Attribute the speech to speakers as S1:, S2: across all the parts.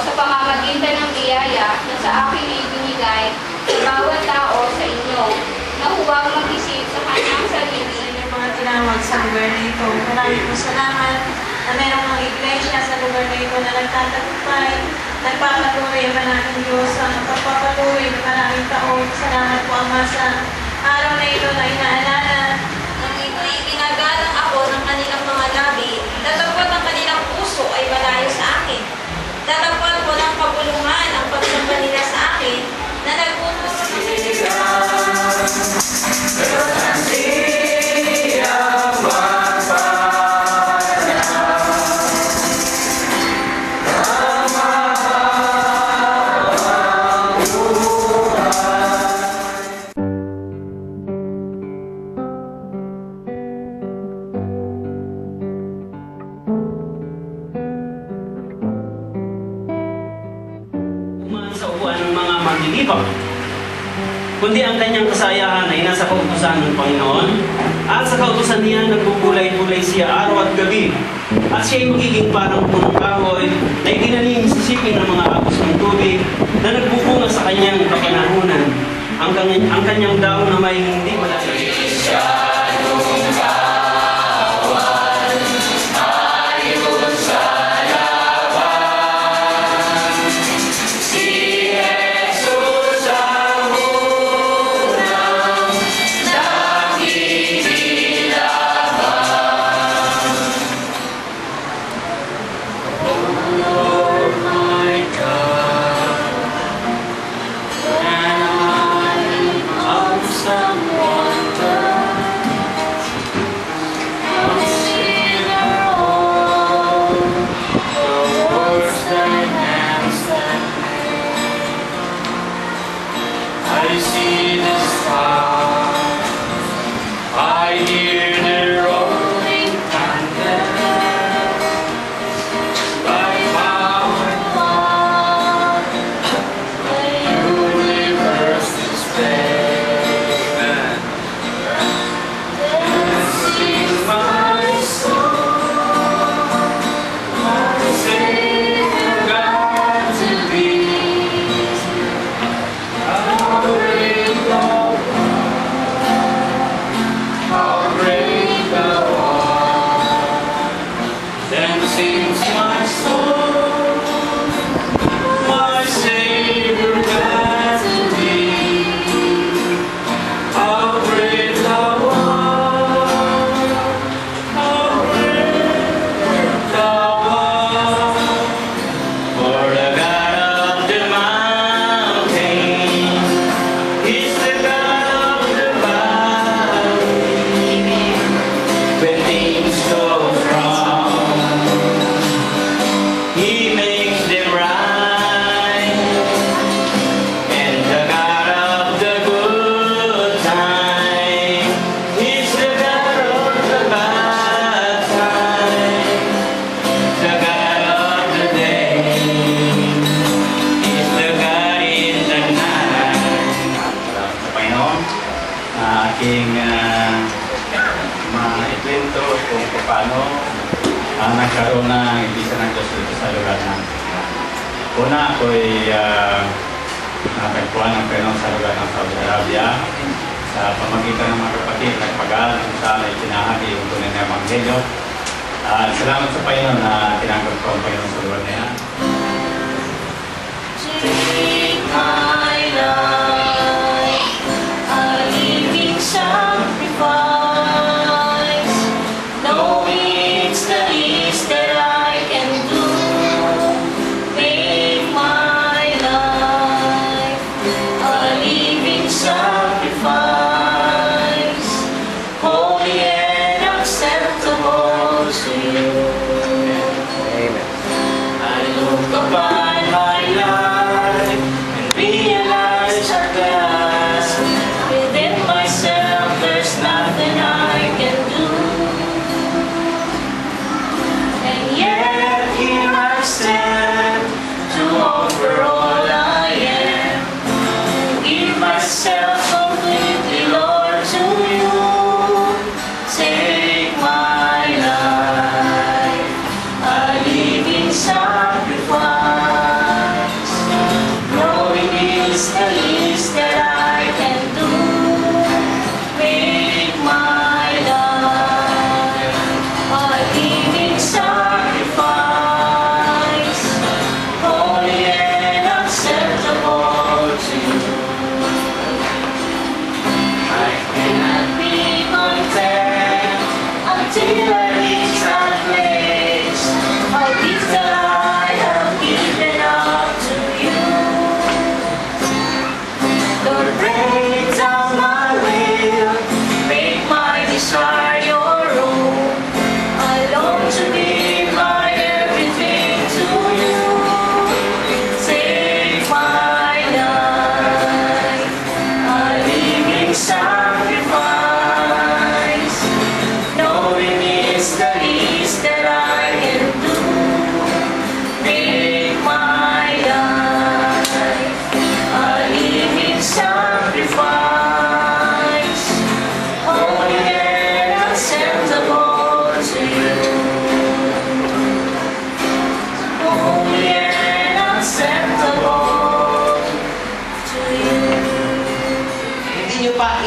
S1: sa pamamagitan ng biyaya na sa akin ay binigay sa bawat tao sa inyo, na huwag mag-isip sa kanyang sarili
S2: ng mga tinawag sa lugar na ito. Maraming po salamat na merong mga iglesia sa lugar na ito na nagtatagumpay, nagpapatuloy ang maraming Diyos sa pagpapatuloy ng maraming taon. Salamat po, Ama, sa araw na ito na inaalala.
S3: Nang ito'y ginagalang ako ng kanilang mga labi, tatagpuan ng kanilang puso ay malayo sa akin. Tatagpuan ko ng kabulungan ang pagsamba nila sa akin na nagpupunta sa
S4: maglilibak, kundi ang kanyang kasayahan ay nasa kautusan ng Panginoon, at sa kautusan niya nagbubulay-bulay siya araw at gabi, at siya ay magiging parang punong kahoy na itinanim sa siping ng mga agos ng tubig na nagbubunga sa kanyang kapanahunan. Ang kanyang dahon na may hindi malalim. Maikwento kung paano nagkaroon ng ibisa ng Diyos dito sa lugar natin. Una, ako'y nakagpuan ng Panginoon sa lugar ng Saudi Arabia sa pamagitan ng mga kapatid na pag-aaral kung saan ay pinahagi yung tunay na Ebanghelyo. Salamat sa Panginoon na tinanggap ko ang Panginoon sa lugar na yan.
S2: Take my life, a living sacrifice.
S3: I look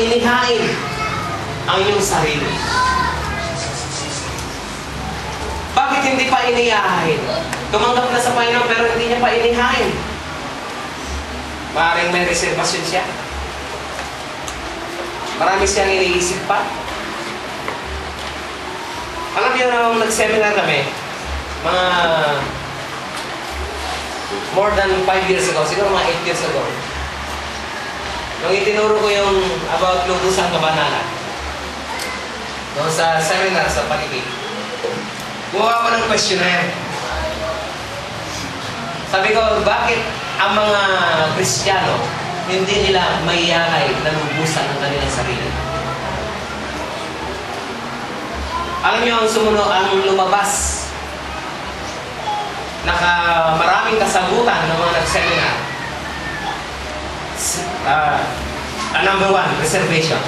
S4: inihain ang iyong sarili. Bakit hindi pa inihain? Tumanggap na sa Panginoon pero hindi niya pa inihain. Maaaring may reservasyon siya. Marami siyang iniisip pa. Alam niyo, nung nag-seminar kami, mga more than 5 years ago, siguro mga 8 years ago, nung itinuro ko yung about lubusang kabanalan, noong sa seminar sa Panibig, gumawa ko ng questionnaire. Sabi ko, bakit ang mga Kristiyano hindi nila maialay na lubusan ang kanilang sarili? Alam niyo, ang sumunod, ang lumabas, maraming kasagutan ng mga nag-seminar. Number 1, reservation.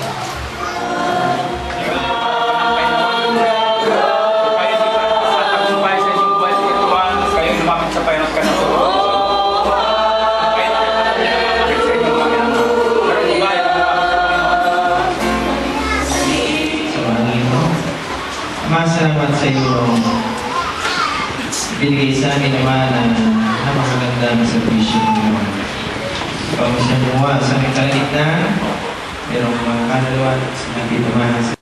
S5: Salamat sa iyo. Binigay sa akin naman na napakaganda na servisyo mo. Pamusya mo sa aking kalagitnaan. Merong mga kaluluwa sa mga